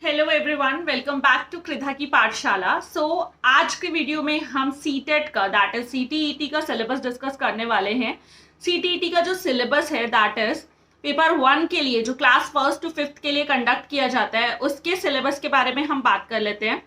Hello everyone, welcome back to Kridha की पाठशाला। आज के वीडियो में हम सीटेट का दैट इज सीटीईटी का सिलेबस डिस्कस करने वाले हैं। सीटीईटी का जो सिलेबस है दैट इज पेपर 1 के लिए जो क्लास 1 to 5 के लिए कंडक्ट किया जाता है उसके सिलेबस के बारे में हम बात कर लेते हैं।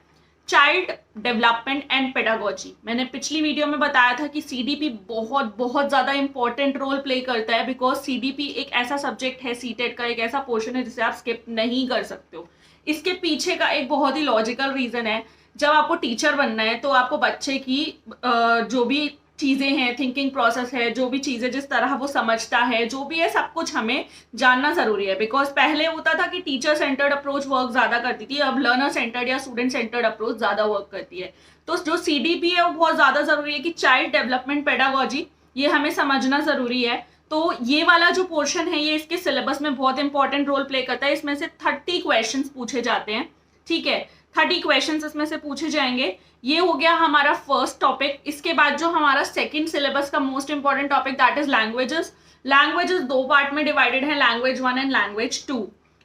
चाइल्ड डेवलपमेंट एंड पेडागोजी, मैंने पिछली वीडियो में बताया था कि सीडीपी बहुत बहुत ज्यादा इंपॉर्टेंट रोल प्ले करता है बिकॉज सीडीपी एक ऐसा सब्जेक्ट है, सीटेट का एक ऐसा पोर्शन है जिसे आप स्किप नहीं कर सकते हो। इसके पीछे का एक बहुत ही लॉजिकल रीजन है, जब आपको टीचर बनना है तो आपको बच्चे की जो भी चीजें हैं, थिंकिंग प्रोसेस है, जो भी चीजें जिस तरह वो समझता है, जो भी है सब कुछ हमें जानना जरूरी है। बिकॉज पहले होता था कि टीचर सेंटर्ड अप्रोच वर्क ज्यादा करती थी, अब लर्नर सेंटर्ड या स्टूडेंट सेंटर्ड अप्रोच ज्यादा वर्क करती है। तो जो सीडीपी है वो बहुत ज्यादा जरूरी है कि चाइल्ड डेवलपमेंट पेडागोजी ये हमें समझना जरूरी है। तो ये वाला जो पोर्शन है ये इसके सिलेबस में बहुत इंपॉर्टेंट रोल प्ले करता है। इसमें से 30 क्वेश्चंस पूछे जाते हैं, ठीक है, 30 क्वेश्चंस इसमें से पूछे जाएंगे। ये हो गया हमारा फर्स्ट टॉपिक। इसके बाद जो हमारा सेकंड सिलेबस का most important topic that is languages. Languages दो पार्ट में डिवाइडेड है, language 1 and language 2।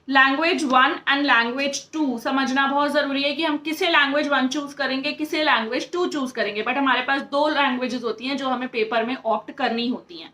Language 1 and language 2 समझना बहुत जरूरी है कि हम किसे लैंग्वेज 1 चूज करेंगे, किसे लैंग्वेज 2 चूज करेंगे। बट हमारे पास दो लैंग्वेजेस होती हैं जो हमें पेपर में ऑप्ट करनी होती हैं।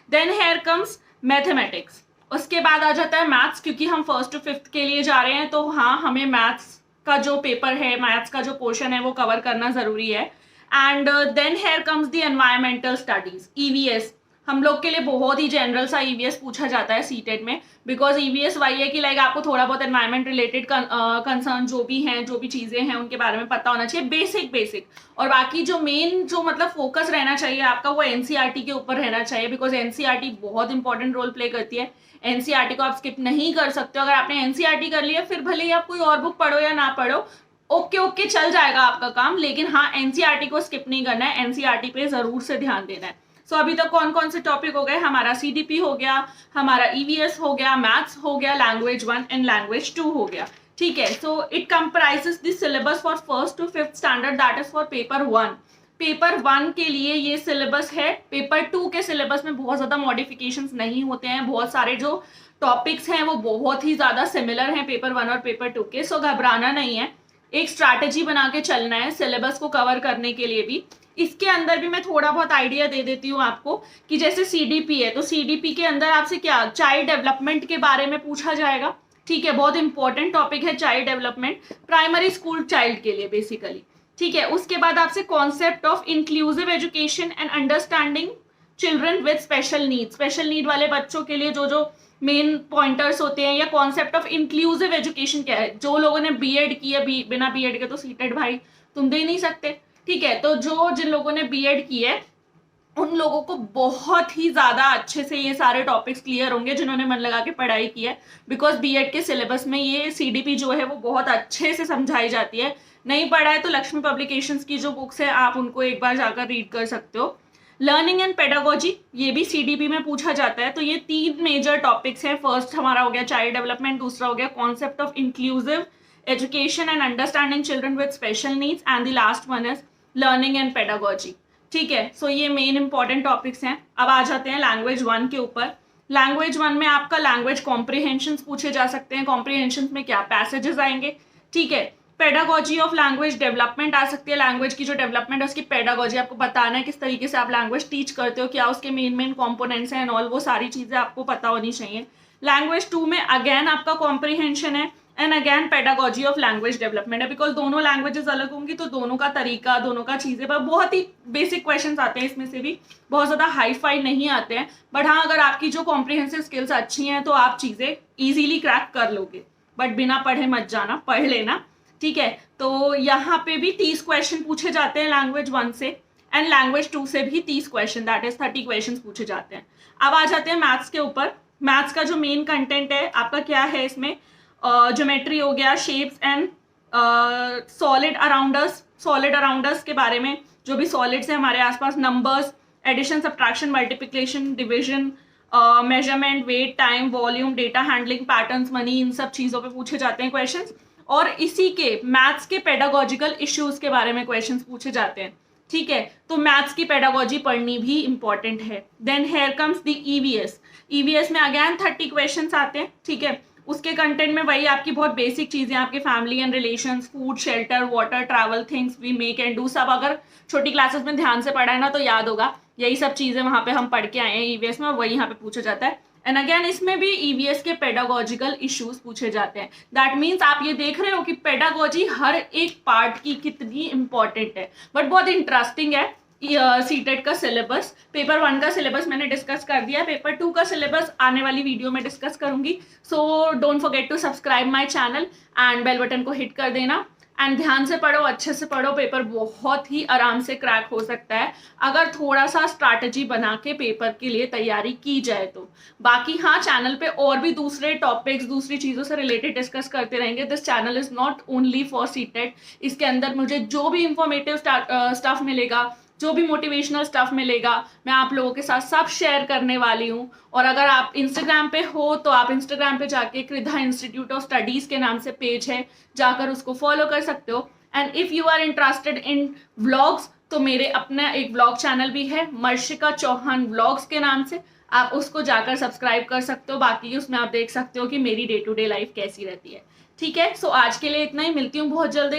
Then here comes mathematics. उसके बाद आ जाता है मैथ्स, क्योंकि हम 1st to 5th के लिए जा रहे हैं तो हाँ, हमें मैथ्स का जो पेपर है, मैथ्स का जो पोर्शन है वो कवर करना जरूरी है। And then here comes the environmental studies, EVS. हम लोग के लिए बहुत ही जनरल सा ईवीएस पूछा जाता है सीटेट में, बिकॉज ईवीएस वही है कि लाइक आपको थोड़ा बहुत एनवायरमेंट रिलेटेड कंसर्न जो भी हैं, जो भी चीजें हैं उनके बारे में पता होना चाहिए, बेसिक। और बाकी जो मेन जो मतलब फोकस रहना चाहिए आपका वो एनसीईआरटी के ऊपर रहना चाहिए, बिकॉज एनसीईआरटी बहुत इंपॉर्टेंट रोल प्ले करती है। एनसीईआरटी को आप स्किप नहीं कर सकते हो। अगर आपने एनसीईआरटी कर लिया फिर भले ही आप कोई और बुक पढ़ो या ना पढ़ो, ओके चल जाएगा आपका काम, लेकिन हाँ एनसीईआरटी को स्किप नहीं करना है, एनसीईआरटी पे जरूर से ध्यान देना है। सो अभी तक कौन कौन से टॉपिक हो गए, हमारा सीडीपी हो गया, हमारा ईवीएस हो गया, मैथ्स हो गया, लैंग्वेज 1 एंड लैंग्वेज 2 हो गया, ठीक है। So it comprises the syllabus for 1st to 5th standard that is for paper 1। Paper 1 के लिए ये सिलेबस है। पेपर 2 के सिलेबस में बहुत ज्यादा मॉडिफिकेशंस नहीं होते हैं, बहुत सारे जो टॉपिक्स हैं वो बहुत ही ज्यादा सिमिलर हैं पेपर 1 और पेपर 2 के। सो घबराना नहीं है, एक स्ट्रैटेजी बना के चलना है सिलेबस को कवर करने के लिए भी। इसके अंदर भी मैं थोड़ा बहुत आइडिया दे देती हूँ आपको कि जैसे सीडीपी है तो सीडीपी के अंदर आपसे क्या चाइल्ड डेवलपमेंट के बारे में पूछा जाएगा, ठीक है, बहुत इंपॉर्टेंट टॉपिक है child development, primary school child के लिए बेसिकली, ठीक है। उसके बाद आपसे concept of inclusive education and understanding children with special need वाले बच्चों के लिए जो जो मेन पॉइंटर्स होते हैं, या कॉन्सेप्ट ऑफ इंक्लूसिव एजुकेशन क्या है। जो लोगों ने बीएड की है, बिना बीएड के तो सीटेट भाई तुम दे नहीं सकते, ठीक है। तो जिन लोगों ने बीएड की है उन लोगों को बहुत ही ज्यादा अच्छे से ये सारे टॉपिक्स क्लियर होंगे जिन्होंने मन लगा के पढ़ाई की है, बिकॉज बीएड के सिलेबस में ये सीडीपी जो है वो बहुत अच्छे से समझाई जाती है। नहीं पढ़ा है तो लक्ष्मी पब्लिकेशंस की जो बुक्स है आप उनको एक बार जाकर रीड कर सकते हो। लर्निंग एंड पेडागोजी ये भी सीडीपी में पूछा जाता है। तो ये 3 मेजर टॉपिक्स हैं। फर्स्ट हमारा हो गया चाइल्ड डेवलपमेंट, दूसरा हो गया concept of inclusive education and understanding children with special needs, and the last one is learning and pedagogy, ठीक है। सो ये मेन इंपॉर्टेंट टॉपिक्स हैं। अब आ जाते हैं लैंग्वेज 1 के ऊपर। लैंग्वेज 1 में आपका लैंग्वेज कॉम्प्रिहेंशन पूछे जा सकते हैं। कॉम्प्रिहेंशन में क्या पैसेजेस आएंगे, ठीक है। पेडागोजी ऑफ लैंग्वेज डेवलपमेंट आ सकती है, लैंग्वेज की जो डेवलपमेंट है उसकी पेडागोजी, आपको बताना है किस तरीके से आप लैंग्वेज टीच करते हो, क्या उसके मेन कॉम्पोनेंट्स हैं एंड ऑल, वो सारी चीजें आपको पता होनी चाहिए। लैंग्वेज 2 में अगेन आपका कॉम्प्रिहेंशन है and again pedagogy of language development है, बिकॉज दोनों लैंग्वेजेस अलग होंगी तो दोनों का तरीका, दोनों का चीजें पर बहुत ही बेसिक क्वेश्चंस आते हैं, इसमें से भी बहुत ज्यादा हाई फाई नहीं आते हैं। बट हाँ, अगर आपकी जो कॉम्प्रिहेंसिव स्किल्स अच्छी हैं तो आप चीजें इजीली क्रैक कर लोगे, बट बिना पढ़े मत जाना, पढ़ लेना, ठीक है। तो यहाँ पे भी 30 क्वेश्चन पूछे जाते हैं लैंग्वेज 1 से, एंड लैंग्वेज 2 से भी 30 क्वेश्चन दैट इज 30 क्वेश्चन पूछे जाते हैं। अब आ जाते हैं मैथ्स के ऊपर। मैथ्स का जो मेन कंटेंट है आपका क्या है, इसमें ज्योमेट्री हो गया, शेप्स एंड सॉलिड अराउंडर्स के बारे में, जो भी सॉलिड्स है हमारे आसपास, numbers, addition, subtraction, multiplication, division, measurement, weight, time, volume, data handling, patterns, money, इन सब चीजों पे पूछे जाते हैं क्वेश्चंस। और इसी के मैथ्स के पेडागोजिकल इश्यूज के बारे में क्वेश्चंस पूछे जाते हैं, ठीक है। तो मैथ्स की पेडागोजी पढ़नी भी इंपॉर्टेंट है। Then here comes the EVS. EVS में अगेन 30 क्वेश्चंस आते हैं, ठीक है। उसके कंटेंट में वही आपकी बहुत बेसिक चीजें, आपके family and relations, food, shelter, water, travel, things we make and do, सब अगर छोटी क्लासेस में ध्यान से पढ़ा है ना तो याद होगा। यही सब चीजें वहां पे हम पढ़ के आए हैं ईवीएस में, और वही यहाँ पे पूछा जाता है। एंड अगेन इसमें भी ईवीएस के पेडागोजिकल इश्यूज पूछे जाते हैं। दैट मीन्स आप ये देख रहे हो कि पेडागोजी हर एक पार्ट की कितनी इंपॉर्टेंट है। बट बहुत इंटरेस्टिंग है सीटेट का सिलेबस। पेपर 1 का सिलेबस मैंने डिस्कस कर दिया, पेपर 2 का सिलेबस आने वाली वीडियो में डिस्कस करूंगी। So don't forget to subscribe my channel and bell button को हिट कर देना। एंड ध्यान से पढ़ो, अच्छे से पढ़ो, पेपर बहुत ही आराम से क्रैक हो सकता है अगर थोड़ा सा स्ट्रैटेजी बना के पेपर के लिए तैयारी की जाए तो। बाकी हाँ, चैनल पे और भी दूसरे टॉपिक्स, दूसरी चीज़ों से रिलेटेड डिस्कस करते रहेंगे। This channel is not only for CTET. इसके अंदर मुझे जो भी इंफॉर्मेटिव स्टफ मिलेगा, जो भी मोटिवेशनल स्टफ मिलेगा, मैं आप लोगों के साथ सब शेयर करने वाली हूँ। और अगर आप इंस्टाग्राम पे हो तो आप इंस्टाग्राम पे जाके कृधा इंस्टीट्यूट ऑफ स्टडीज के नाम से पेज है, जाकर उसको फॉलो कर सकते हो। And if you are interested in vlogs तो मेरे अपना एक व्लॉग चैनल भी है, मर्शिका चौहान व्लॉग्स के नाम से, आप उसको जाकर सब्सक्राइब कर सकते हो। बाकी उसमें आप देख सकते हो कि मेरी डे टू डे लाइफ कैसी रहती है। ठीक है, सो आज के लिए इतना ही, मिलती हूँ बहुत जल्दी।